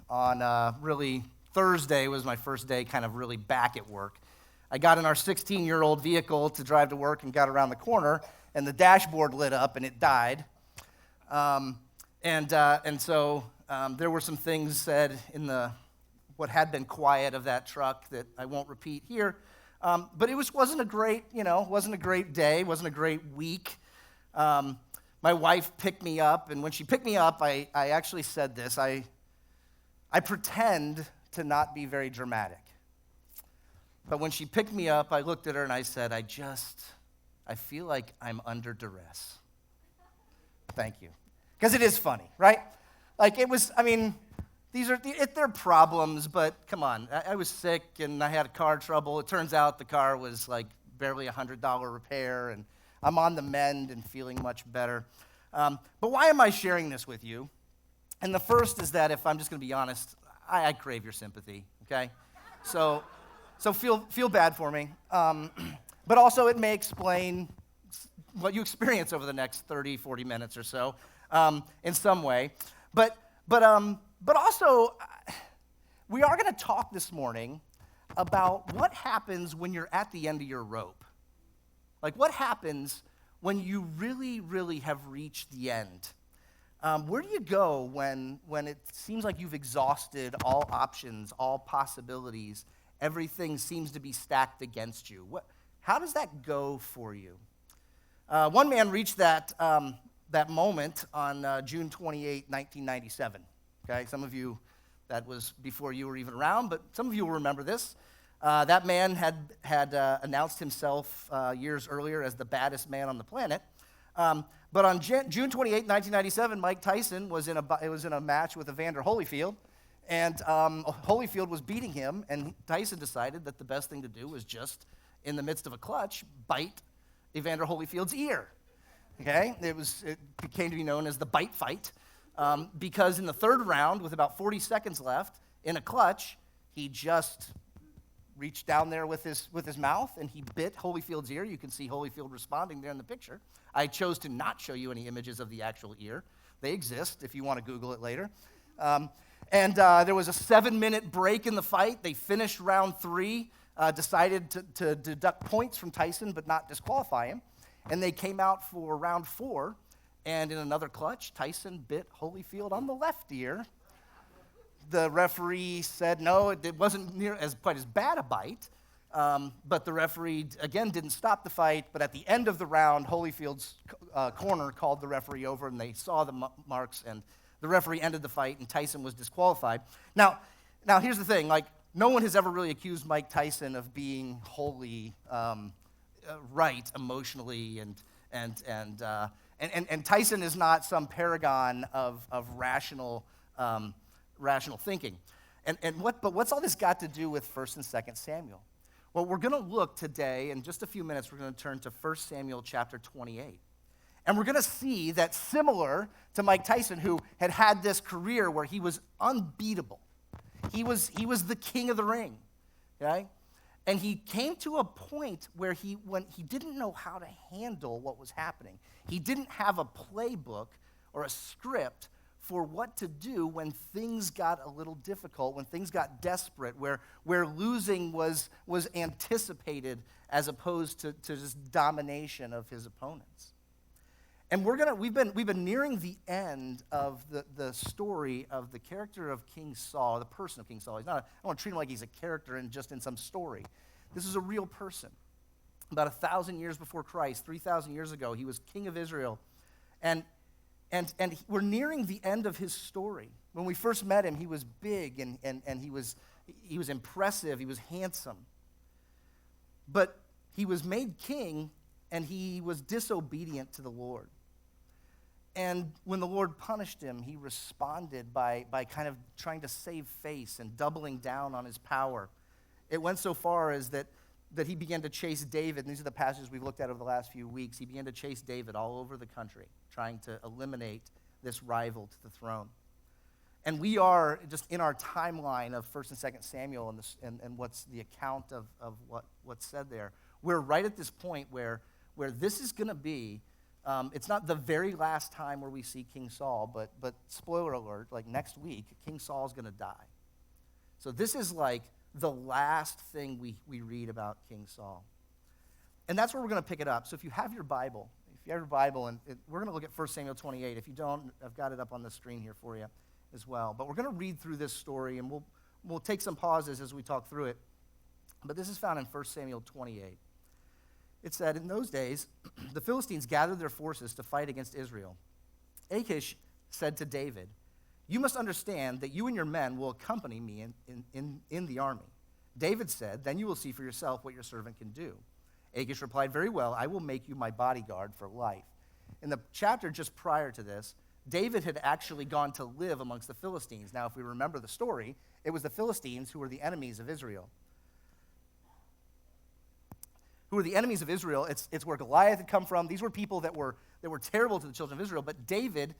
on really Thursday was my first day kind of really back at work. I got in our 16-year-old vehicle to drive to work and got around the corner, and the dashboard lit up and it died. So there were some things said in what had been quiet of that truck that I won't repeat here. But it wasn't a great day, wasn't a great week. My wife picked me up, and when she picked me up, I actually said this. I pretend to not be very dramatic. But when she picked me up, I looked at her and I said, I feel like I'm under duress. Thank you. Because it is funny, right? Like they're problems, but come on. I was sick and I had car trouble. It turns out the car was like barely $100 repair, and I'm on the mend and feeling much better. But why am I sharing this with you? And the first is that if I'm just going to be honest, I crave your sympathy, okay? So feel bad for me. But also it may explain what you experience over the next 30, 40 minutes or so in some way. But also, we are going to talk this morning about what happens when you're at the end of your rope. Like, what happens when you really, really have reached the end? Where do you go when it seems like you've exhausted all options, all possibilities? Everything seems to be stacked against you. How does that go for you? One man reached that moment on June 28, 1997. Okay, some of you, that was before you were even around, but some of you will remember this. That man had announced himself years earlier as the baddest man on the planet. But on June 28, 1997, Mike Tyson was in a match with Evander Holyfield, and Holyfield was beating him, and Tyson decided that the best thing to do was just, in the midst of a clutch, bite Evander Holyfield's ear. Okay, it came to be known as the bite fight, because in the third round, with about 40 seconds left, in a clutch, he just reached down there with his mouth, and he bit Holyfield's ear. You can see Holyfield responding there in the picture. I chose to not show you any images of the actual ear. They exist if you want to Google it later. There was a 7-minute break in the fight. They finished round 3, decided to deduct points from Tyson but not disqualify him. And they came out for round 4, and in another clutch, Tyson bit Holyfield on the left ear. The referee said no, it wasn't quite as bad a bite, but the referee, again, didn't stop the fight. But at the end of the round, Holyfield's corner called the referee over, and they saw the marks, and the referee ended the fight, and Tyson was disqualified. Now here's the thing, like, no one has ever really accused Mike Tyson of being wholly right emotionally, and Tyson is not some paragon of rational thinking. But what's all this got to do with 1 and 2 Samuel? Well, we're going to look today, in just a few minutes, we're going to turn to 1 Samuel chapter 28. And we're going to see that, similar to Mike Tyson, who had this career where he was unbeatable. He was the king of the ring, okay? And he came to a point where when he didn't know how to handle what was happening. He didn't have a playbook or a script for what to do when things got a little difficult, when things got desperate, where losing was anticipated as opposed to just domination of his opponents. And we've been nearing the end of the story of the character of King Saul, the person of King Saul. I don't want to treat him like he's a character just in some story. This is a real person. About 1,000 years before Christ, 3,000 years ago, he was king of Israel. And we're nearing the end of his story. When we first met him, he was big and he was impressive, he was handsome. But he was made king, and he was disobedient to the Lord. And when the Lord punished him, he responded by kind of trying to save face and doubling down on his power. It went so far as that he began to chase David, and these are the passages we've looked at over the last few weeks. He began to chase David all over the country, trying to eliminate this rival to the throne. And we are just in our timeline of 1 and 2 Samuel and what's the account of what's said there. We're right at this point where this is going to be It's not the very last time where we see King Saul, but spoiler alert, like next week, King Saul is going to die. So this is like the last thing we read about King Saul. And that's where we're going to pick it up. So if you have your Bible, and we're going to look at 1 Samuel 28. If you don't, I've got it up on the screen here for you as well. But we're going to read through this story, and we'll take some pauses as we talk through it. But this is found in 1 Samuel 28. It said, in those days, the Philistines gathered their forces to fight against Israel. Achish said to David, "You must understand that you and your men will accompany me in the army." David said, "Then you will see for yourself what your servant can do." Achish replied, "Very well, I will make you my bodyguard for life." In the chapter just prior to this, David had actually gone to live amongst the Philistines. Now, if we remember the story, it was the Philistines who were the enemies of Israel. It's where Goliath had come from. These were people that were terrible to the children of Israel, but David,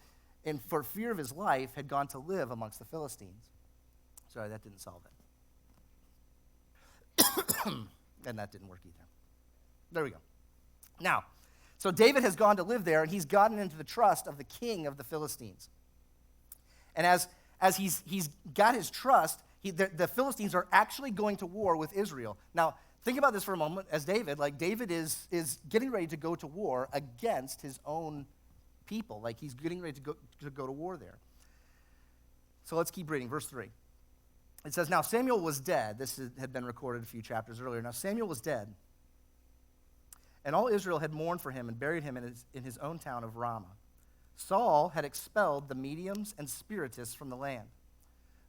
for fear of his life, had gone to live amongst the Philistines. Sorry, that didn't solve it. And that didn't work either. There we go. Now, so David has gone to live there, and he's gotten into the trust of the king of the Philistines. And as he's got his trust, the Philistines are actually going to war with Israel. Now, think about this for a moment. As David is getting ready to go to war against his own people. Like he's getting ready to go to war there. So let's keep reading. Verse 3. It says, "Now Samuel was dead." This had been recorded a few chapters earlier. "Now Samuel was dead, and all Israel had mourned for him and buried him in his own town of Ramah. Saul had expelled the mediums and spiritists from the land.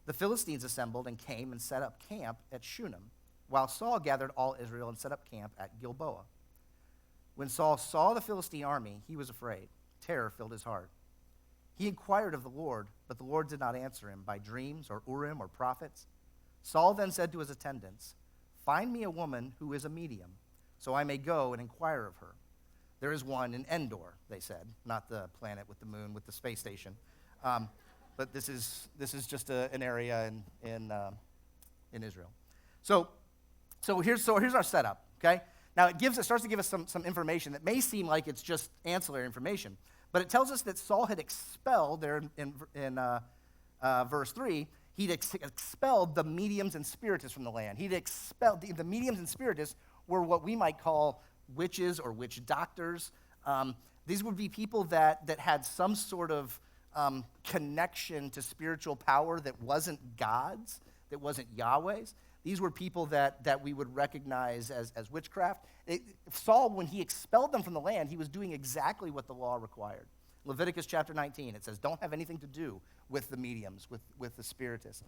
The Philistines assembled and came and set up camp at Shunem, while Saul gathered all Israel and set up camp at Gilboa. When Saul saw the Philistine army, he was afraid. Terror filled his heart. He inquired of the Lord, but the Lord did not answer him by dreams or Urim or prophets. Saul then said to his attendants, 'Find me a woman who is a medium, so I may go and inquire of her.' 'There is one in Endor,' they said, not the planet with the moon with the space station, but this is just an area in Israel. So here's our setup. Okay, now it starts to give us some information that may seem like it's just ancillary information, but it tells us that Saul had expelled there in verse 3. He'd expelled the mediums and spiritists from the land. He'd expelled the mediums and spiritists were what we might call witches or witch doctors. These would be people that had some sort of connection to spiritual power that wasn't God's, that wasn't Yahweh's. These were people that we would recognize as witchcraft. Saul, when he expelled them from the land, he was doing exactly what the law required. Leviticus chapter 19, it says, don't have anything to do with the mediums, with the spiritists.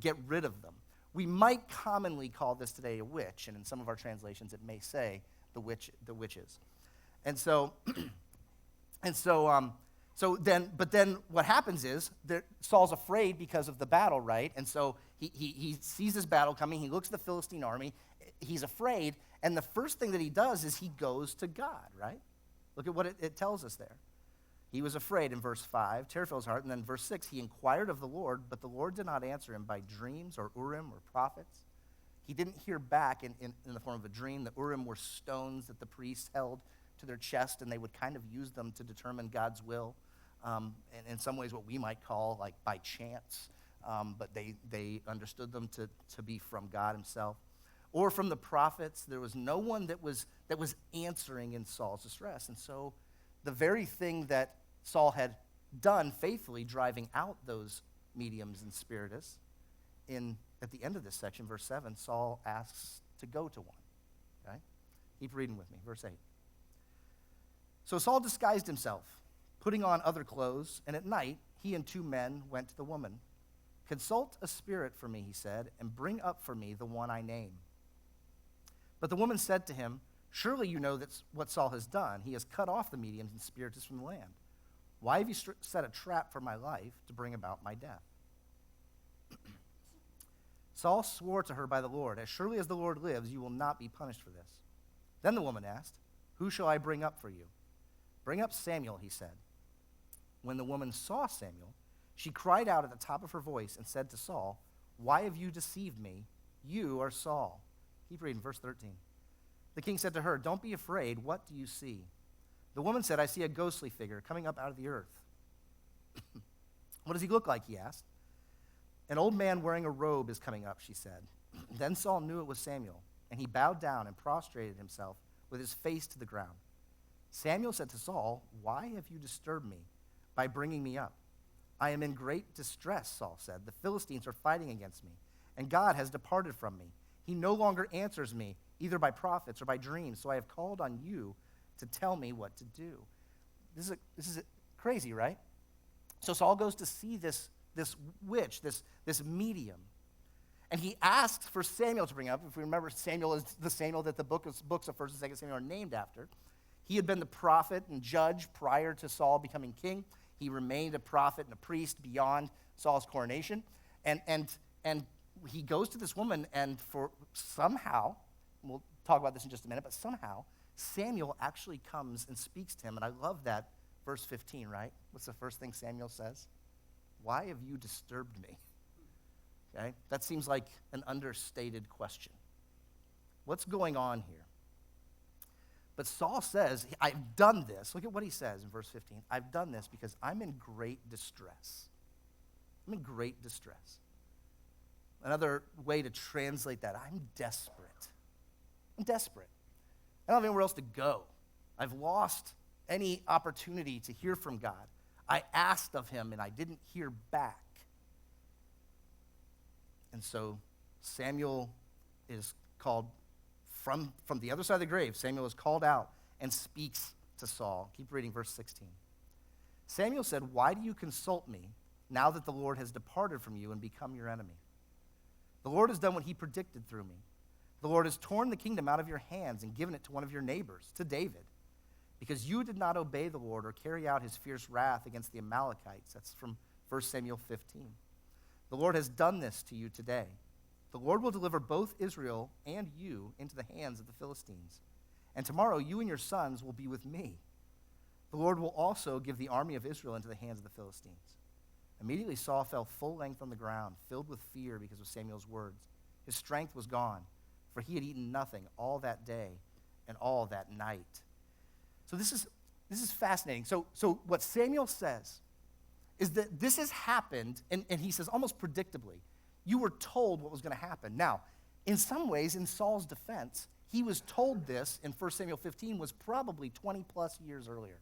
Get rid of them. We might commonly call this today a witch, and in some of our translations it may say the witches. But then what happens is that Saul's afraid because of the battle, right? And so he sees this battle coming. He looks at the Philistine army. He's afraid, and the first thing that he does is he goes to God, right? Look at what it tells us there. He was afraid in verse 5, terror filled his heart, and then verse 6, he inquired of the Lord, but the Lord did not answer him by dreams or Urim or prophets. He didn't hear back in the form of a dream. The Urim were stones that the priests held to their chest, and they would kind of use them to determine God's will. And in some ways what we might call like by chance, but they understood them to be from God himself. Or from the prophets, there was no one that was answering in Saul's distress. And so the very thing that Saul had done faithfully, driving out those mediums and spiritists, at the end of this section, verse 7, Saul asks to go to one. Okay? Keep reading with me, verse 8. So Saul disguised himself, putting on other clothes, and at night he and 2 men went to the woman. "Consult a spirit for me," he said, "and bring up for me the one I name." But the woman said to him, "Surely you know that's what Saul has done. He has cut off the mediums and spiritists from the land. Why have you set a trap for my life to bring about my death?" Saul swore to her by the Lord, "As surely as the Lord lives, you will not be punished for this." Then the woman asked, "Who shall I bring up for you?" "Bring up Samuel," he said. When the woman saw Samuel, she cried out at the top of her voice and said to Saul, "Why have you deceived me? You are Saul." Keep reading, verse 13. The king said to her, "Don't be afraid. What do you see?" The woman said, I see a ghostly figure coming up out of the earth. What does he look like, he asked. An old man wearing a robe is coming up, she said. Then Saul knew it was Samuel, and he bowed down and prostrated himself with his face to the ground. Samuel said to Saul, why have you disturbed me by bringing me up? I am in great distress, Saul said. The Philistines are fighting against me, and God has departed from me. He no longer answers me, either by prophets or by dreams, so I have called on you to tell me what to do. This is crazy, right? So Saul goes to see this witch, this medium, and he asks for Samuel to bring up. If we remember, Samuel is the Samuel that the books of 1st and 2nd Samuel are named after. He had been the prophet and judge prior to Saul becoming king. He remained a prophet and a priest beyond Saul's coronation. And he goes to this woman, and for somehow, we'll talk about this in just a minute, but somehow Samuel actually comes and speaks to him. And I love that verse 15, right? What's the first thing Samuel says? Why have you disturbed me? Okay? That seems like an understated question. What's going on here? But Saul says, I've done this. Look at what he says in verse 15. I've done this because I'm in great distress. I'm in great distress. Another way to translate that, I'm desperate. I'm desperate. I don't have anywhere else to go. I've lost any opportunity to hear from God. I asked of him and I didn't hear back. And so Samuel is called from the other side of the grave. Samuel is called out and speaks to Saul. Keep reading verse 16. Samuel said, why do you consult me now that the Lord has departed from you and become your enemy? The Lord has done what he predicted through me. The Lord has torn the kingdom out of your hands and given it to one of your neighbors, to David, because you did not obey the Lord or carry out his fierce wrath against the Amalekites. That's from 1 Samuel 15. The Lord has done this to you today. The Lord will deliver both Israel and you into the hands of the Philistines. And tomorrow you and your sons will be with me. The Lord will also give the army of Israel into the hands of the Philistines. Immediately Saul fell full length on the ground, filled with fear because of Samuel's words. His strength was gone, for he had eaten nothing all that day and all that night. So this is fascinating. So what Samuel says is that this has happened, and he says almost predictably, you were told what was going to happen. Now, in some ways, in Saul's defense, he was told this in 1 Samuel 15 was probably 20 plus years earlier.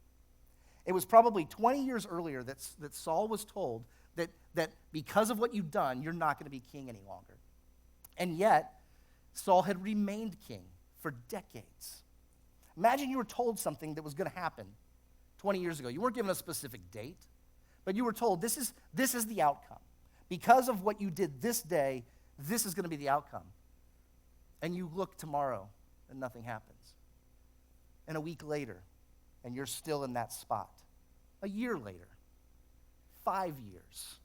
It was probably 20 years earlier that Saul was told that because of what you've done, you're not going to be king any longer. And yet, Saul had remained king for decades. Imagine you were told something that was going to happen 20 years ago. You weren't given a specific date, but you were told this is the outcome. Because of what you did this day, this is going to be the outcome. And you look tomorrow and nothing happens. And a week later, and you're still in that spot. A year later, 5 years,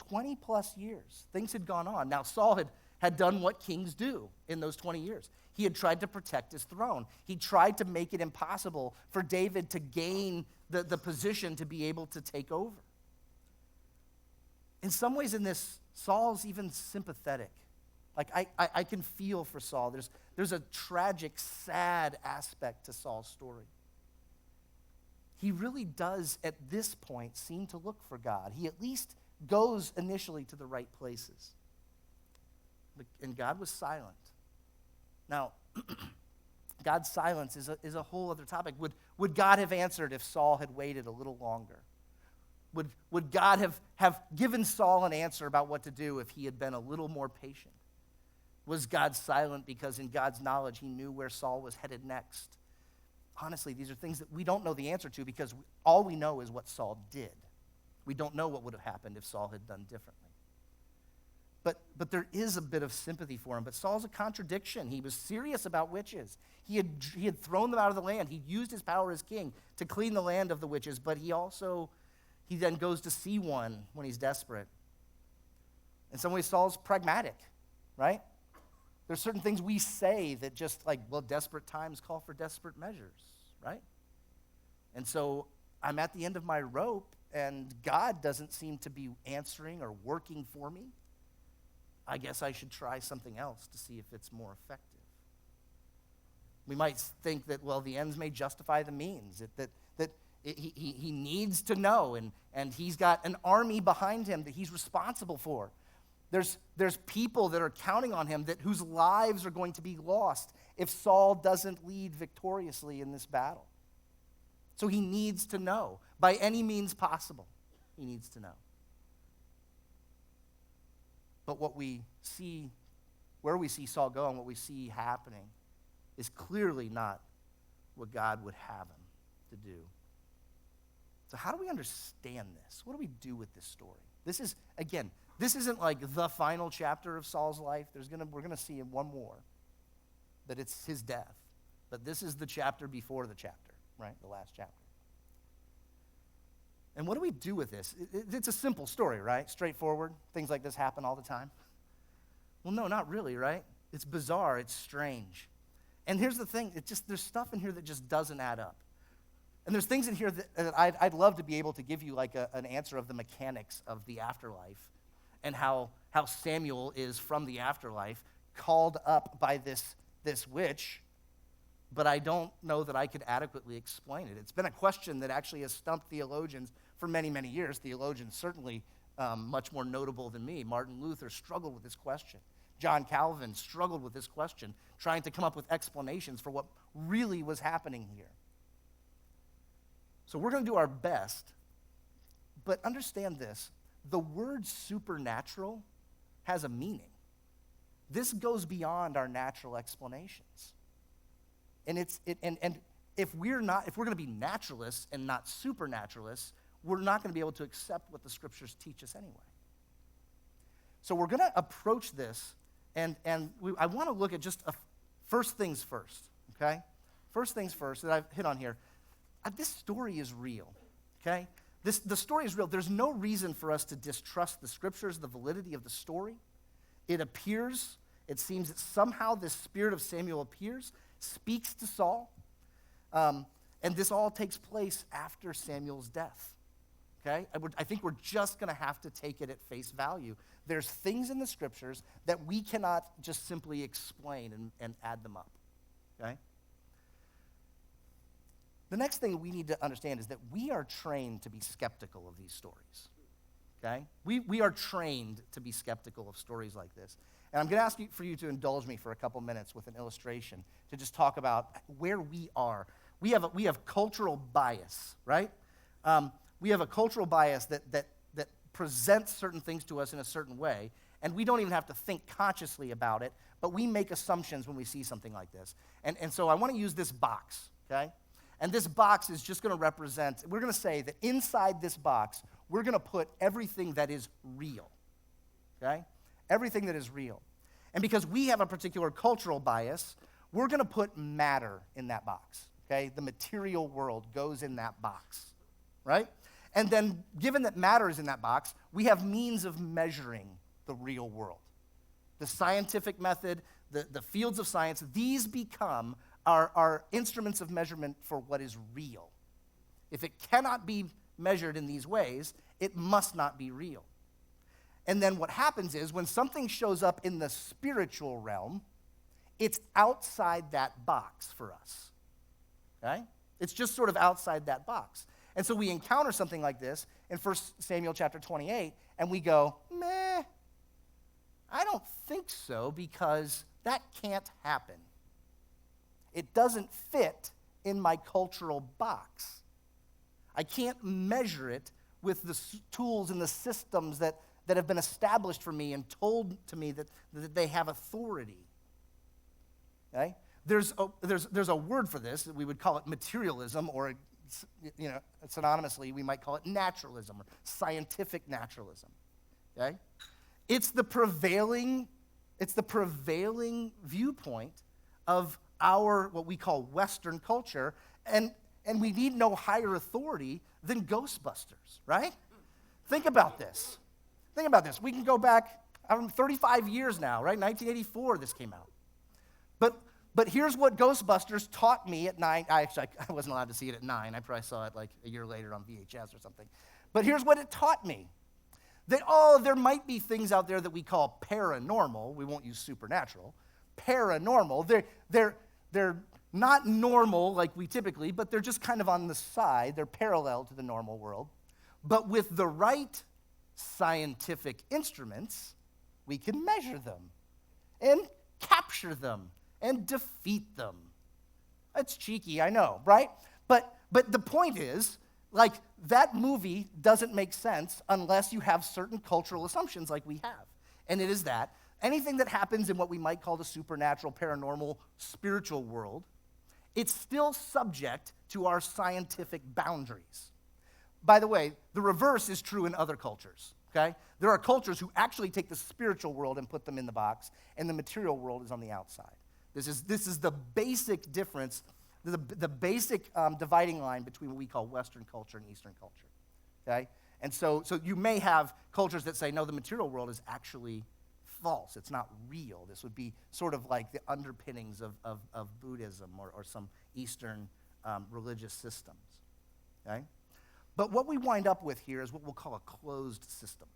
20 plus years, things had gone on. Now, Saul had done what kings do in those 20 years. He had tried to protect his throne. He tried to make it impossible for David to gain the position to be able to take over. In some ways in this, Saul's even sympathetic. Like, I can feel for Saul. There's a tragic, sad aspect to Saul's story. He really does, at this point, seem to look for God. He at least goes initially to the right places. And God was silent. Now, God's silence is a whole other topic. Would God have answered if Saul had waited a little longer? Would God have given Saul an answer about what to do if he had been a little more patient? Was God silent because in God's knowledge he knew where Saul was headed next? Honestly, these are things that we don't know the answer to because all we know is what Saul did. We don't know what would have happened if Saul had done differently. But there is a bit of sympathy for him. But Saul's a contradiction. He was serious about witches. He had thrown them out of the land. He used his power as king to clean the land of the witches, but he then goes to see one when he's desperate. In some ways, Saul's pragmatic, right? There's certain things we say that just like, well, desperate times call for desperate measures, right? And so I'm at the end of my rope, and God doesn't seem to be answering or working for me. I guess I should try something else to see if it's more effective. We might think that, well, the ends may justify the means, he needs to know, and he's got an army behind him that he's responsible for. There's people that are counting on him whose lives are going to be lost if Saul doesn't lead victoriously in this battle. So he needs to know, by any means possible, he needs to know. But what we see, where we see Saul go and what we see happening is clearly not what God would have him to do. So how do we understand this? What do we do with this story? This isn't like the final chapter of Saul's life. We're going to see one more, that it's his death. But this is the chapter before the chapter, right? The last chapter. And what do we do with this? It's a simple story, right? Straightforward. Things like this happen all the time. Well, no, not really, right? It's bizarre. It's strange. And here's the thing. There's stuff in here that just doesn't add up. And there's things in here that I'd love to be able to give you like an answer of the mechanics of the afterlife and how Samuel is from the afterlife called up by this witch, but I don't know that I could adequately explain it. It's been a question that actually has stumped theologians for many, many years. Theologians certainly much more notable than me. Martin Luther struggled with this question. John Calvin struggled with this question, trying to come up with explanations for what really was happening here. So we're going to do our best, but understand this. The word supernatural has a meaning. This goes beyond our natural explanations. And if we're going to be naturalists and not supernaturalists, we're not going to be able to accept what the scriptures teach us anyway. So we're going to approach this, I want to look at just first things first, okay? First things first that I've hit on here. This story is real, okay? The story is real. There's no reason for us to distrust the scriptures, the validity of the story. It seems that somehow this spirit of Samuel appears, speaks to Saul, and this all takes place after Samuel's death, okay? I think we're just going to have to take it at face value. There's things in the scriptures that we cannot just simply explain and add them up, okay? The next thing we need to understand is that we are trained to be skeptical of these stories, okay? We are trained to be skeptical of stories like this. And I'm going to ask for you to indulge me for a couple minutes with an illustration to just talk about where we are. We have cultural bias, right? We have a cultural bias that presents certain things to us in a certain way, and we don't even have to think consciously about it, but we make assumptions when we see something like this. And so I want to use this box, okay? And this box is just going to represent, we're going to say that inside this box, we're going to put everything that is real, okay? Everything that is real. And because we have a particular cultural bias, we're going to put matter in that box, okay? The material world goes in that box, right? And then given that matter is in that box, we have means of measuring the real world. The scientific method, the fields of science, these become our instruments of measurement for what is real. If it cannot be measured in these ways, it must not be real. And then what happens is when something shows up in the spiritual realm, it's outside that box for us, okay? It's just sort of outside that box. And so we encounter something like this in 1 Samuel chapter 28, and we go, meh, I don't think so because that can't happen. It doesn't fit in my cultural box. I can't measure it with the tools and the systems that have been established for me and told to me that they have authority. Okay? There's a word for this. We would call it materialism, or synonymously, we might call it naturalism or scientific naturalism. Okay? It's the prevailing viewpoint of our, what we call Western culture, and we need no higher authority than Ghostbusters, right? Think about this. We can go back 35 years now, right? 1984 this came out. But here's what Ghostbusters taught me at 9. I wasn't allowed to see it at 9. I probably saw it like a year later on VHS or something. But here's what it taught me. That, there might be things out there that we call paranormal. We won't use supernatural. Paranormal. They're not normal like we typically, but they're just kind of on the side. They're parallel to the normal world. But with the right scientific instruments, we can measure them and capture them and defeat them. That's cheeky, I know, right? But the point is, like, that movie doesn't make sense unless you have certain cultural assumptions like we have. And it is that anything that happens in what we might call the supernatural, paranormal, spiritual world, it's still subject to our scientific boundaries. By the way, the reverse is true in other cultures, okay? There are cultures who actually take the spiritual world and put them in the box, and the material world is on the outside. This is the basic difference, the basic dividing line between what we call Western culture and Eastern culture, okay? And so you may have cultures that say, no, the material world is actually false. It's not real. This would be sort of like the underpinnings of Buddhism or some Eastern religious systems, okay? But what we wind up with here is what we'll call a closed system.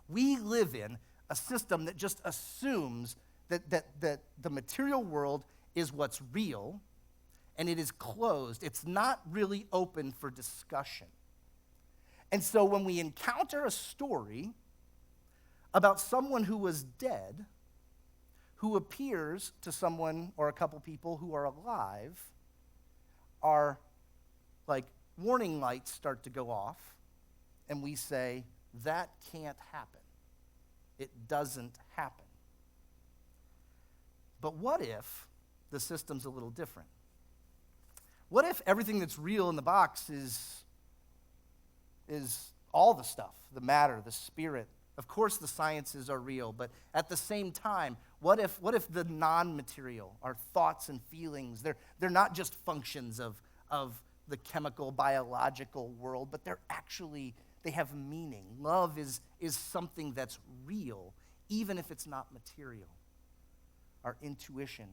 We live in a system that just assumes that the material world is what's real, and it is closed. It's not really open for discussion. And so when we encounter a story about someone who was dead, who appears to someone or a couple people who are alive, our like warning lights start to go off, and we say, that can't happen. It doesn't happen. But what if the system's a little different? What if everything that's real in the box is all the stuff, the matter, the spirit? Of course the sciences are real, but at the same time, what if the non-material, our thoughts and feelings, they're not just functions of the chemical, biological world, but they have meaning. Love is something that's real, even if it's not material. Our intuition,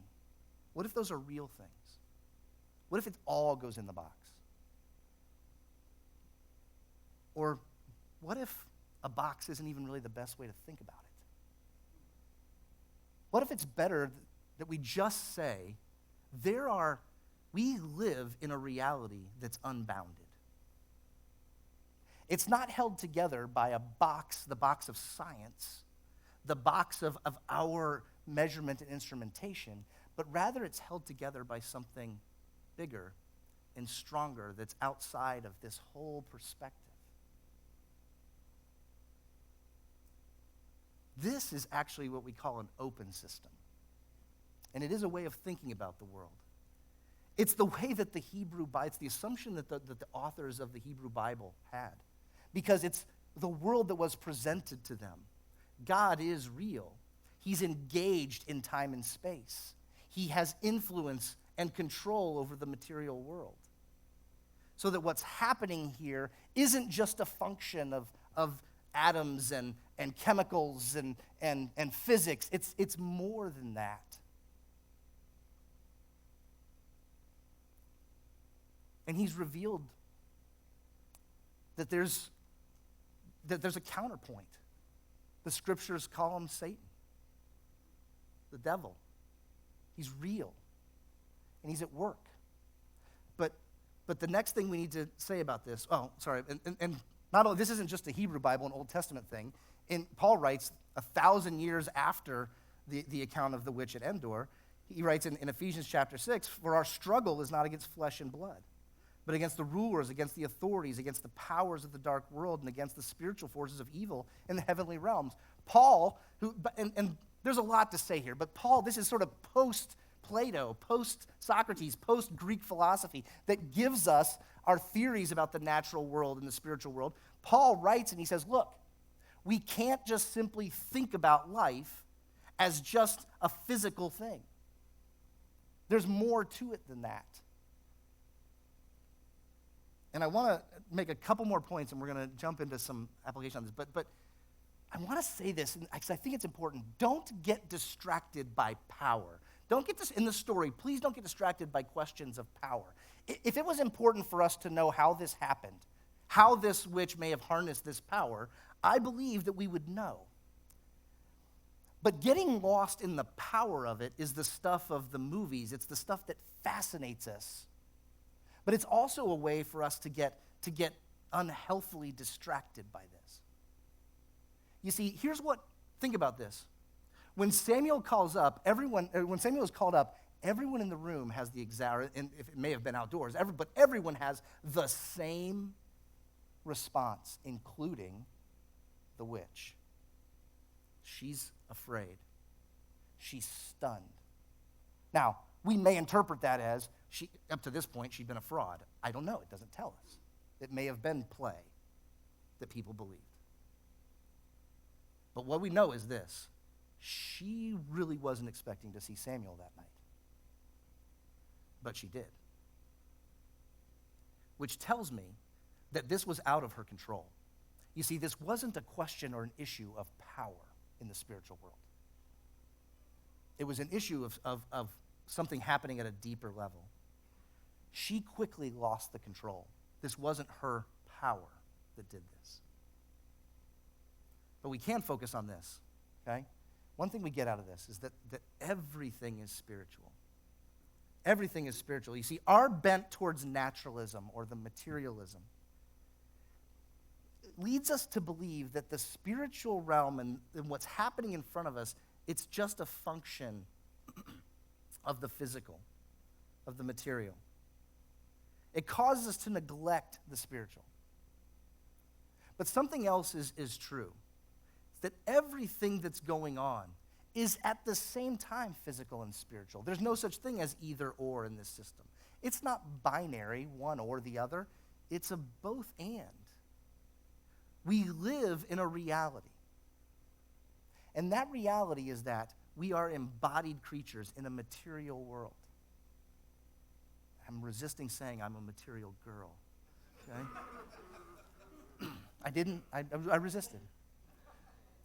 what if those are real things? What if it all goes in the box? Or what if a box isn't even really the best way to think about it? What if it's better that we just say, we live in a reality that's unbounded. It's not held together by a box, the box of science, the box of our measurement and instrumentation, but rather it's held together by something bigger and stronger that's outside of this whole perspective. This is actually what we call an open system. And it is a way of thinking about the world. It's the way that the Hebrew Bible, it's the assumption that the authors of the Hebrew Bible had. Because it's the world that was presented to them. God is real. He's engaged in time and space. He has influence and control over the material world. So that what's happening here isn't just a function of atoms and chemicals and physics. It's more than that. And he's revealed that there's a counterpoint. The scriptures call him Satan, the devil. He's real, and he's at work. But the next thing we need to say about this, and not only, this isn't just a Hebrew Bible, an Old Testament thing. Paul writes 1,000 years after the account of the witch at Endor, he writes in Ephesians chapter 6, for our struggle is not against flesh and blood, but against the rulers, against the authorities, against the powers of the dark world, and against the spiritual forces of evil in the heavenly realms. Paul, and there's a lot to say here, but Paul, this is sort of post-Plato, post-Socrates, post-Greek philosophy that gives us our theories about the natural world and the spiritual world. Paul writes and he says, look, we can't just simply think about life as just a physical thing. There's more to it than that. And I want to make a couple more points, and we're going to jump into some application on this. But I want to say this, because I think it's important. Don't get distracted by power. Don't get this in the story. Please don't get distracted by questions of power. If it was important for us to know how this happened, how this witch may have harnessed this power, I believe that we would know. But getting lost in the power of it is the stuff of the movies. It's the stuff that fascinates us. But it's also a way for us to get unhealthily distracted by this. You see, think about this. When Samuel calls up, when Samuel is called up, everyone in the room has the exact, and if it may have been outdoors, but everyone has the same response, including the witch. She's afraid. She's stunned. Now, we may interpret that as, up to this point, she'd been a fraud. I don't know. It doesn't tell us. It may have been play that people believed. But what we know is this. She really wasn't expecting to see Samuel that night. But she did. Which tells me that this was out of her control. You see, this wasn't a question or an issue of power in the spiritual world. It was an issue of something happening at a deeper level. She quickly lost the control. This wasn't her power that did this. But we can focus on this, okay? One thing we get out of this is that everything is spiritual. Everything is spiritual. You see, our bent towards naturalism or the materialism leads us to believe that the spiritual realm and what's happening in front of us, it's just a function of the physical, of the material. It causes us to neglect the spiritual. But something else is true. It's that everything that's going on is at the same time physical and spiritual. There's no such thing as either or in this system. It's not binary, one or the other. It's a both and. We live in a reality. And that reality is that we are embodied creatures in a material world. I'm resisting saying I'm a material girl, okay? I resisted.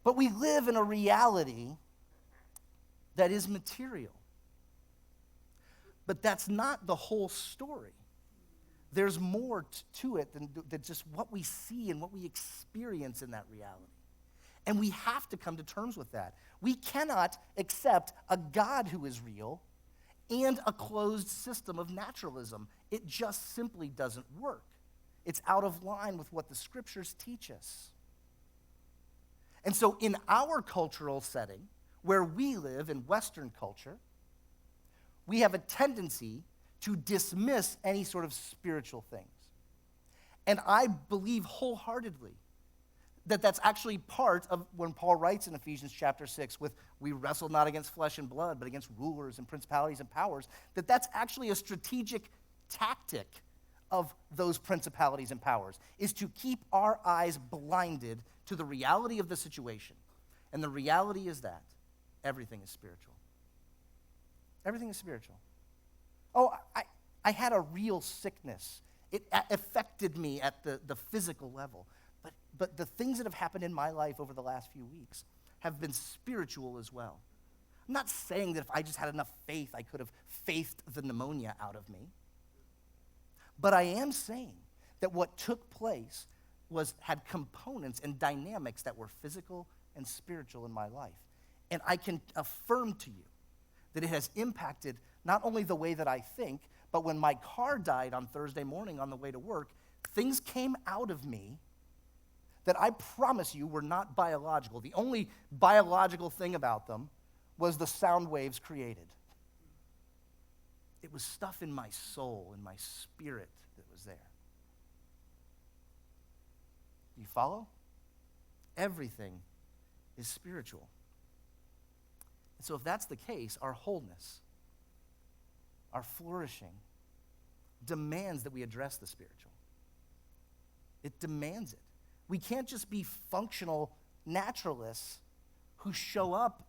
But we live in a reality that is material. But that's not the whole story. There's more to it than just what we see and what we experience in that reality. And we have to come to terms with that. We cannot accept a God who is real and a closed system of naturalism. It just simply doesn't work. It's out of line with what the scriptures teach us. And so in our cultural setting, where we live in Western culture, we have a tendency to dismiss any sort of spiritual things. And I believe wholeheartedly that that's actually part of when Paul writes in Ephesians chapter 6 with, we wrestle not against flesh and blood, but against rulers and principalities and powers, that's actually a strategic tactic of those principalities and powers, is to keep our eyes blinded to the reality of the situation. And the reality is that everything is spiritual. Everything is spiritual. Oh, I had a real sickness. It affected me at the physical level. But the things that have happened in my life over the last few weeks have been spiritual as well. I'm not saying that if I just had enough faith, I could have faithed the pneumonia out of me. But I am saying that what took place had components and dynamics that were physical and spiritual in my life. And I can affirm to you that it has impacted not only the way that I think, but when my car died on Thursday morning on the way to work, things came out of me that I promise you were not biological. The only biological thing about them was the sound waves created. It was stuff in my soul, in my spirit that was there. Do you follow? Everything is spiritual. And so if that's the case, our wholeness, our flourishing, demands that we address the spiritual. It demands it. We can't just be functional naturalists who show up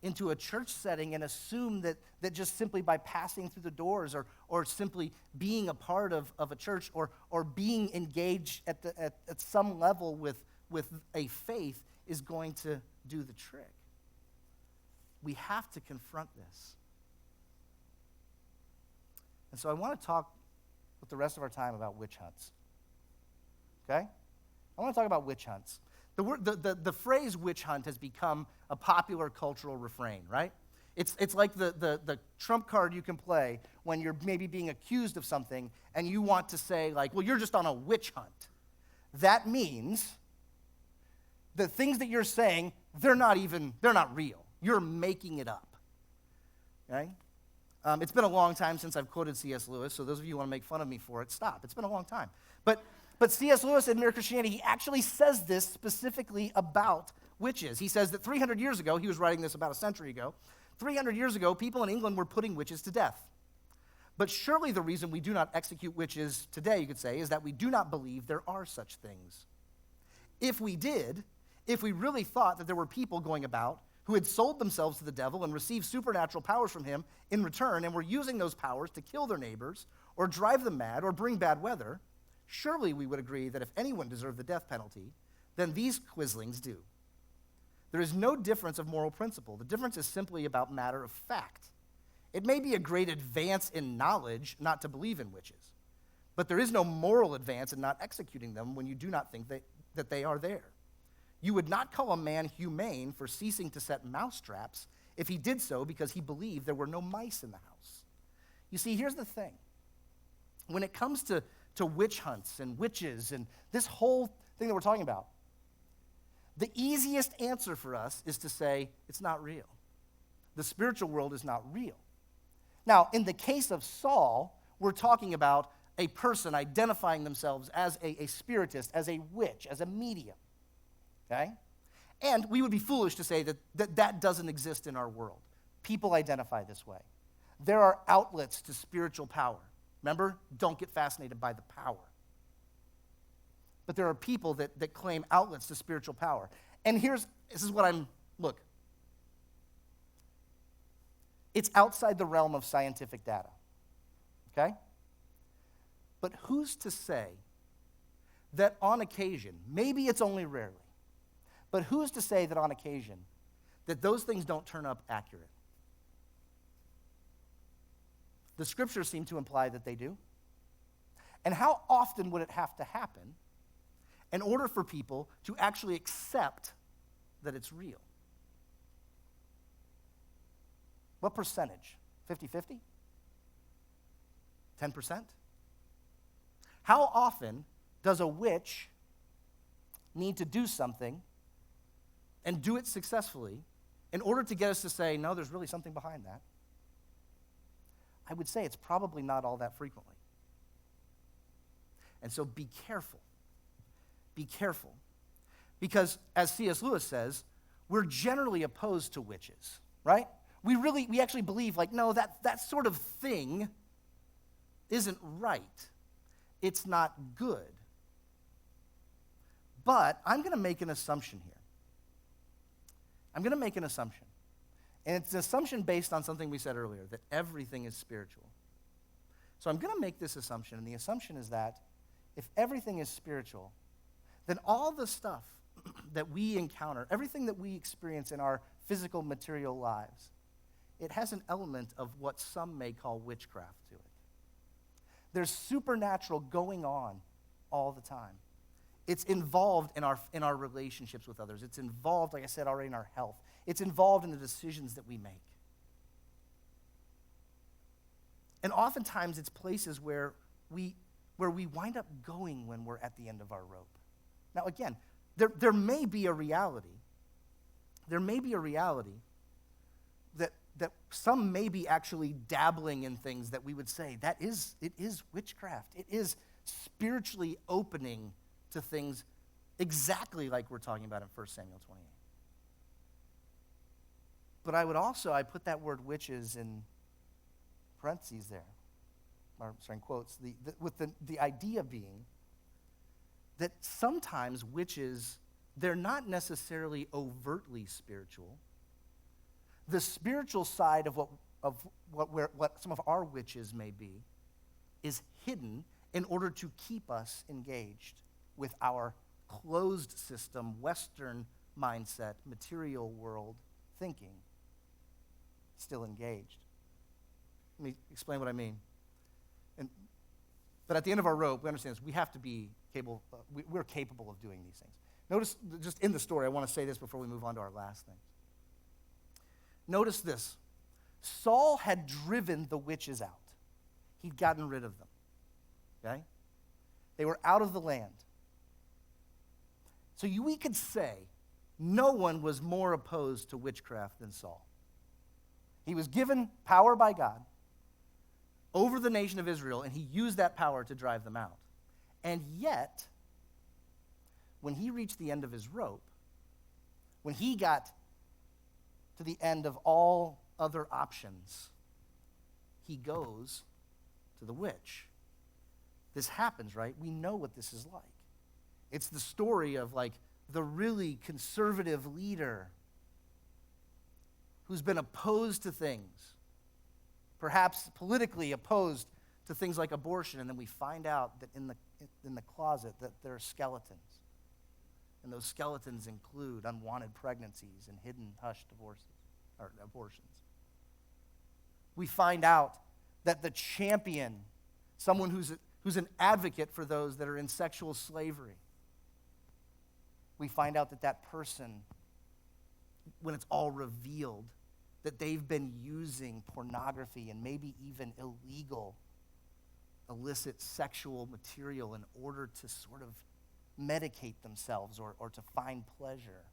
into a church setting and assume that just simply by passing through the doors or simply being a part of a church or being engaged at some level with a faith is going to do the trick. We have to confront this. And so I want to talk with the rest of our time about witch hunts. Okay? I want to talk about witch hunts. The phrase witch hunt has become a popular cultural refrain, right? It's like the trump card you can play when you're maybe being accused of something and you want to say, like, well, you're just on a witch hunt. That means the things that you're saying, they're not real. You're making it up, okay? It's been a long time since I've quoted C.S. Lewis, so those of you who want to make fun of me for it, stop. It's been a long time. But C.S. Lewis in Mere Christianity, he actually says this specifically about witches. He says that 300 years ago, he was writing this about a century ago, 300 years ago, people in England were putting witches to death. But surely the reason we do not execute witches today, you could say, is that we do not believe there are such things. If we did, if we really thought that there were people going about who had sold themselves to the devil and received supernatural powers from him in return and were using those powers to kill their neighbors or drive them mad or bring bad weather, surely we would agree that if anyone deserved the death penalty, then these quislings do. There is no difference of moral principle. The difference is simply about matter of fact. It may be a great advance in knowledge not to believe in witches, but there is no moral advance in not executing them when you do not think that they are there. You would not call a man humane for ceasing to set mouse traps if he did so because he believed there were no mice in the house. You see, here's the thing. When it comes to witch hunts and witches and this whole thing that we're talking about, the easiest answer for us is to say it's not real. The spiritual world is not real. Now, in the case of Saul, we're talking about a person identifying themselves as a spiritist, as a witch, as a medium. Okay? And we would be foolish to say that doesn't exist in our world. People identify this way. There are outlets to spiritual power. Remember, don't get fascinated by the power. But there are people that claim outlets to spiritual power. And look. It's outside the realm of scientific data. Okay? But who's to say that on occasion, maybe it's only rarely, but who's to say that on occasion that those things don't turn up accurate? The scriptures seem to imply that they do. And how often would it have to happen in order for people to actually accept that it's real? What percentage? 50-50? 10%? How often does a witch need to do something and do it successfully in order to get us to say, no, there's really something behind that? I would say it's probably not all that frequently. And so be careful. Be careful. Because as C.S. Lewis says, we're generally opposed to witches, right? We actually believe, like, no, that sort of thing isn't right. It's not good. But I'm going to make an assumption here. I'm going to make an assumption. And it's an assumption based on something we said earlier, that everything is spiritual. So I'm going to make this assumption, and the assumption is that if everything is spiritual, then all the stuff that we encounter, everything that we experience in our physical, material lives, it has an element of what some may call witchcraft to it. There's supernatural going on all the time. It's involved in our relationships with others. It's involved, like I said already, in our health. It's involved in the decisions that we make. And oftentimes it's places where we wind up going when we're at the end of our rope. Now again, there may be a reality. There may be a reality that some may be actually dabbling in things that we would say, it is witchcraft. It is spiritually opening to things exactly like we're talking about in 1 Samuel 28. But I put that word witches in parentheses there, or sorry, in quotes, with the idea being that sometimes witches, they're not necessarily overtly spiritual. The spiritual side of what some of our witches may be is hidden in order to keep us engaged with our closed system, Western mindset, material world thinking, still engaged. Let me explain what I mean. But at the end of our rope, we understand this. We have to be capable. We're capable of doing these things. Notice, just in the story, I want to say this before we move on to our last thing. Notice this. Saul had driven the witches out. He'd gotten rid of them. Okay? They were out of the land. So we could say no one was more opposed to witchcraft than Saul. He was given power by God over the nation of Israel, and he used that power to drive them out. And yet, when he reached the end of his rope, when he got to the end of all other options, he goes to the witch. This happens, right? We know what this is like. It's the story of like the really conservative leader who's been opposed to things, perhaps politically opposed to things like abortion, and then we find out that in the closet that there are skeletons. And those skeletons include unwanted pregnancies and hidden hush divorces or abortions. We find out that the champion, someone who's an advocate for those that are in sexual slavery, we find out that that person, when it's all revealed, that they've been using pornography and maybe even illegal, illicit sexual material in order to sort of medicate themselves or to find pleasure.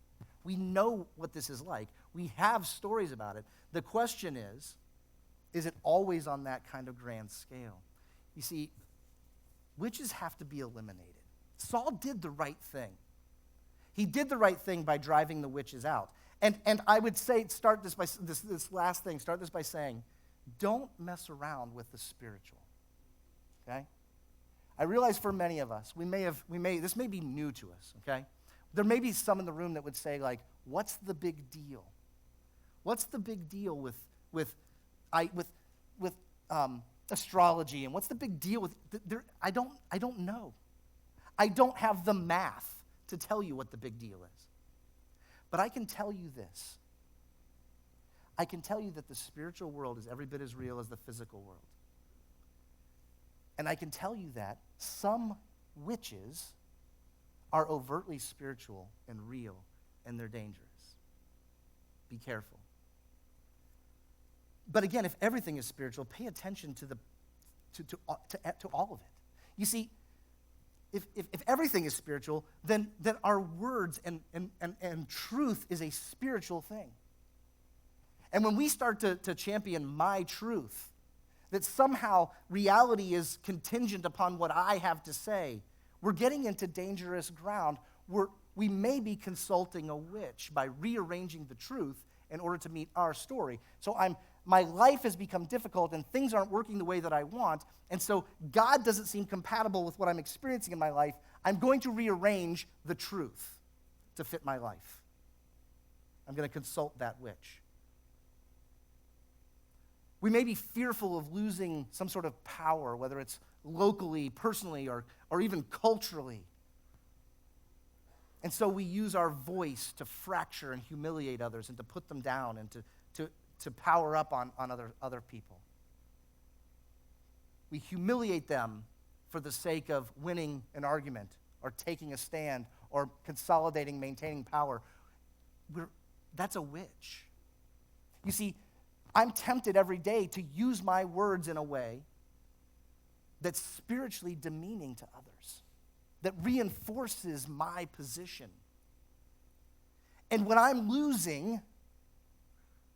We know what this is like. We have stories about it. The question is it always on that kind of grand scale? You see, witches have to be eliminated. Saul did the right thing. He did the right thing by driving the witches out. And I would say, start this by saying, don't mess around with the spiritual. Okay? I realize for many of us, this may be new to us, okay? There may be some in the room that would say, like, what's the big deal? What's the big deal with astrology, and what's the big deal with I don't know. I don't have the math to tell you what the big deal is. But I can tell you this. I can tell you that the spiritual world is every bit as real as the physical world. And I can tell you that some witches are overtly spiritual and real, and they're dangerous. Be careful. But again, if everything is spiritual, pay attention to all of it. You see, if everything is spiritual, then our words and truth is a spiritual thing. And when we start to champion my truth, that somehow reality is contingent upon what I have to say, we're getting into dangerous ground where we may be consulting a witch by rearranging the truth in order to meet our story. So my life has become difficult and things aren't working the way that I want, and so God doesn't seem compatible with what I'm experiencing in my life. I'm going to rearrange the truth to fit my life. I'm going to consult that witch. We may be fearful of losing some sort of power, whether it's locally, personally, or even culturally. And so we use our voice to fracture and humiliate others and to put them down and to power up on other people. We humiliate them for the sake of winning an argument or taking a stand or consolidating, maintaining power. That's a witch. You see, I'm tempted every day to use my words in a way that's spiritually demeaning to others, that reinforces my position. And when I'm losing,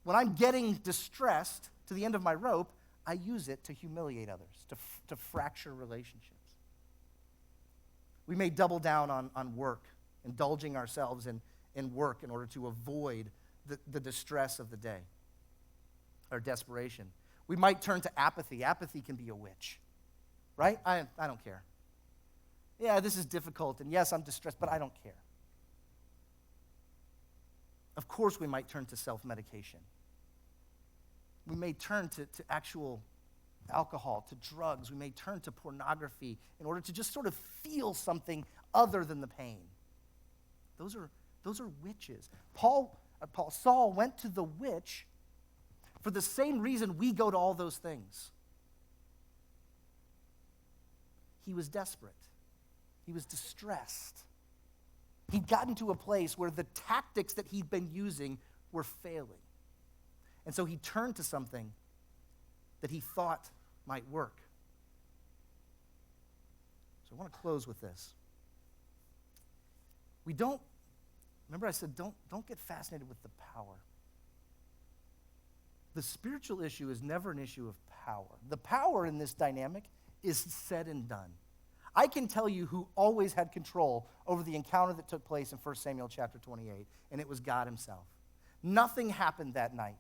when I'm getting distressed to the end of my rope, I use it to humiliate others, to fracture relationships. We may double down on work, indulging ourselves in work in order to avoid the distress of the day or desperation. We might turn to apathy. Apathy can be a witch, right? I don't care. Yeah, this is difficult, and yes, I'm distressed, but I don't care. Of course, we might turn to self-medication. We may turn to actual alcohol, to drugs. We may turn to pornography in order to just sort of feel something other than the pain. Those are witches. Saul went to the witch for the same reason we go to all those things. He was desperate. He was distressed. He'd gotten to a place where the tactics that he'd been using were failing. And so he turned to something that he thought might work. So I want to close with this. Remember I said, don't get fascinated with the power. The spiritual issue is never an issue of power. The power in this dynamic is said and done. I can tell you who always had control over the encounter that took place in 1 Samuel chapter 28, and it was God himself. Nothing happened that night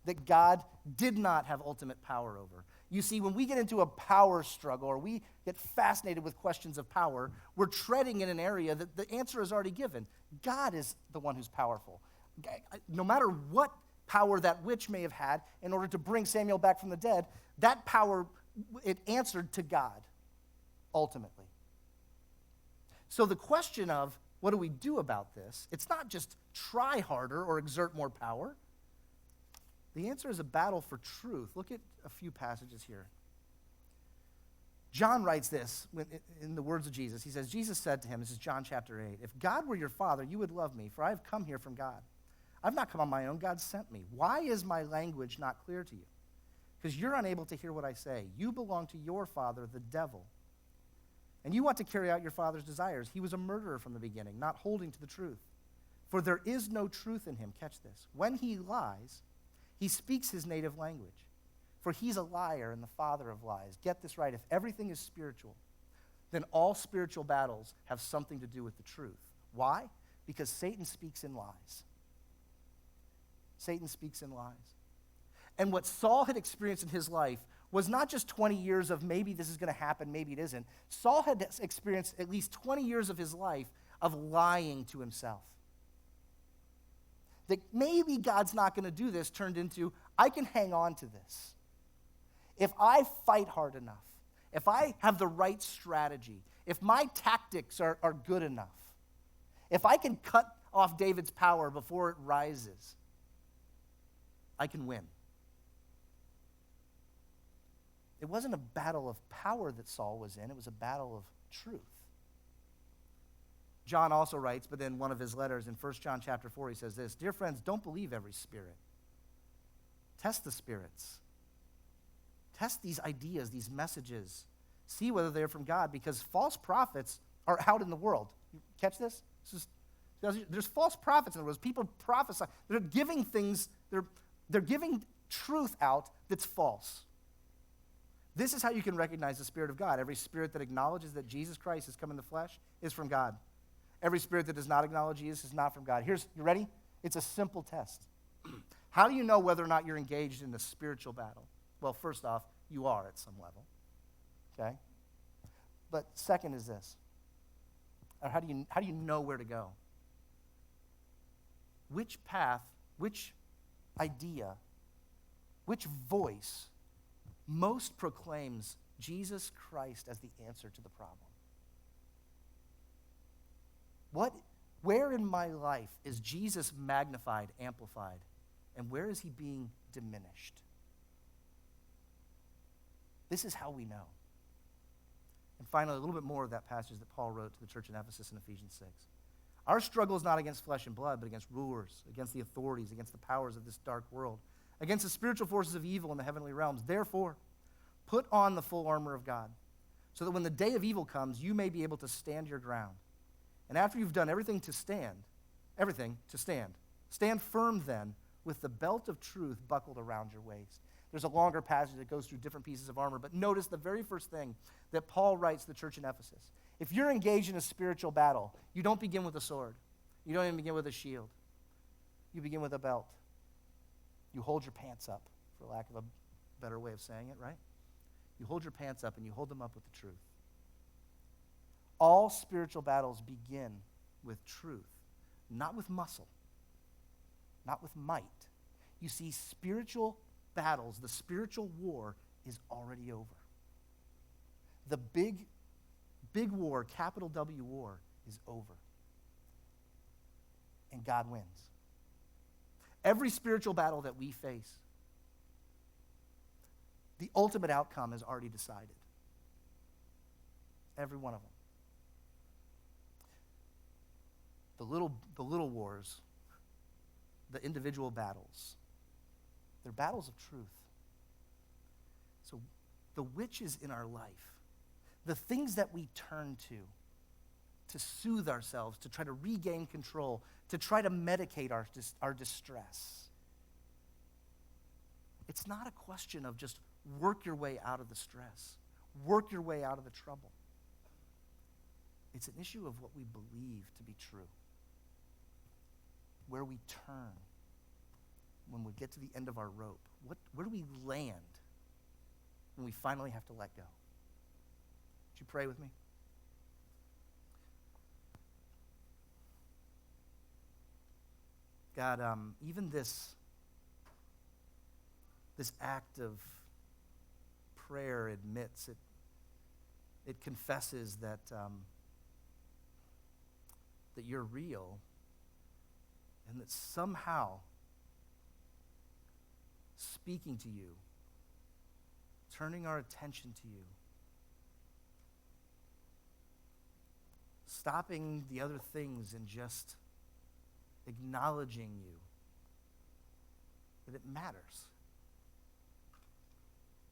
that God did not have ultimate power over. You see, when we get into a power struggle or we get fascinated with questions of power, we're treading in an area that the answer is already given. God is the one who's powerful. No matter what power that witch may have had in order to bring Samuel back from the dead, that power, it answered to God, ultimately. So the question of what do we do about this, it's not just try harder or exert more power. The answer is a battle for truth. Look at a few passages here. John writes this in the words of Jesus. He says, Jesus said to him, this is John chapter 8, if God were your father, you would love me, for I have come here from God. I've not come on my own, God sent me. Why is my language not clear to you? Because you're unable to hear what I say. You belong to your father, the devil. And you want to carry out your father's desires. He was a murderer from the beginning, not holding to the truth. For there is no truth in him. Catch this. When he lies, he speaks his native language. For he's a liar and the father of lies. Get this right. If everything is spiritual, then all spiritual battles have something to do with the truth. Why? Because Satan speaks in lies. Satan speaks in lies. And what Saul had experienced in his life was not just 20 years of maybe this is going to happen, maybe it isn't. Saul had experienced at least 20 years of his life of lying to himself. That maybe God's not going to do this turned into, I can hang on to this. If I fight hard enough, if I have the right strategy, if my tactics are good enough, if I can cut off David's power before it rises, I can win. It wasn't a battle of power that Saul was in. It was a battle of truth. John also writes, but in one of his letters in 1 John chapter 4, he says this, dear friends, don't believe every spirit. Test the spirits. Test these ideas, these messages. See whether they're from God, because false prophets are out in the world. You catch this? There's false prophets in the world. People prophesy. They're giving things, they're giving truth out that's false. This is how you can recognize the Spirit of God. Every spirit that acknowledges that Jesus Christ has come in the flesh is from God. Every spirit that does not acknowledge Jesus is not from God. You ready? It's a simple test. How do you know whether or not you're engaged in a spiritual battle? Well, first off, you are at some level. Okay? But second is this. Or how do you know where to go? Which path, which idea, which voice most proclaims Jesus Christ as the answer to the problem? Where in my life is Jesus magnified, amplified, and where is he being diminished? This is how we know. And finally, a little bit more of that passage that Paul wrote to the church in Ephesus in Ephesians 6. Our struggle is not against flesh and blood, but against rulers, against the authorities, against the powers of this dark world, against the spiritual forces of evil in the heavenly realms. Therefore, put on the full armor of God, so that when the day of evil comes, you may be able to stand your ground. And after you've done everything to stand, stand firm then with the belt of truth buckled around your waist. There's a longer passage that goes through different pieces of armor, but notice the very first thing that Paul writes to the church in Ephesus. If you're engaged in a spiritual battle, you don't begin with a sword. You don't even begin with a shield. You begin with a belt. You hold your pants up, for lack of a better way of saying it, right? You hold your pants up and you hold them up with the truth. All spiritual battles begin with truth, not with muscle, not with might. You see, spiritual battles, the spiritual war is already over. The big war, capital W war, is over. And God wins. Every spiritual battle that we face, the ultimate outcome is already decided. Every one of them. the little wars, the individual battles, they're battles of truth. So the witches in our life, the things that we turn to soothe ourselves, to try to regain control, to try to medicate our distress. It's not a question of just work your way out of the stress, work your way out of the trouble. It's an issue of what we believe to be true, where we turn when we get to the end of our rope. Where do we land when we finally have to let go? Would you pray with me? God, even this act of prayer admits it. It confesses that that you're real, and that somehow speaking to you, turning our attention to you, stopping the other things and just acknowledging you, that it matters.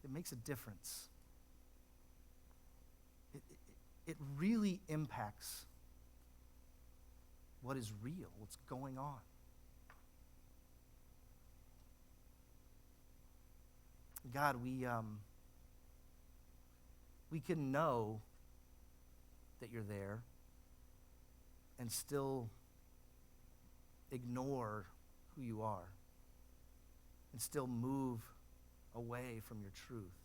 It makes a difference. It really impacts what is real, what's going on. God, we can know that you're there and still ignore who you are and still move away from your truth.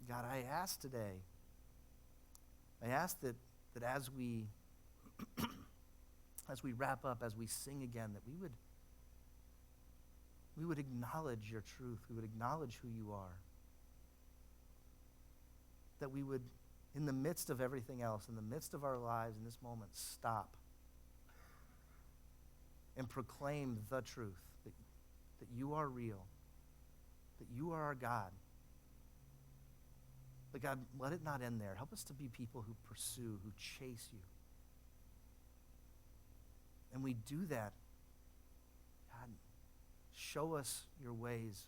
God, I ask today, that as we as we wrap up, as we sing again, that we would acknowledge your truth. We would acknowledge who you are. That we would, in the midst of everything else, in the midst of our lives in this moment, stop and proclaim the truth, that you are real, that you are our God. But God, let it not end there. Help us to be people who pursue, who chase you. And we do that. God, show us your ways.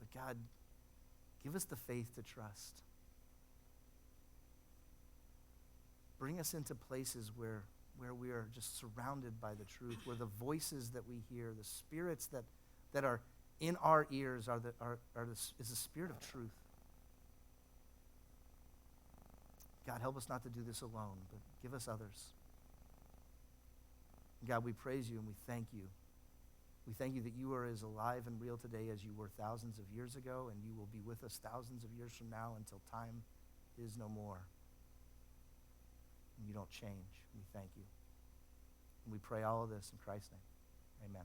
But God, give us the faith to trust. Bring us into places where we are just surrounded by the truth, where the voices that we hear, the spirits that are in our ears is the spirit of truth. God, help us not to do this alone, but give us others. God, we praise you and we thank you. We thank you that you are as alive and real today as you were thousands of years ago, and you will be with us thousands of years from now until time is no more. And you don't change. We thank you. And we pray all of this in Christ's name. Amen.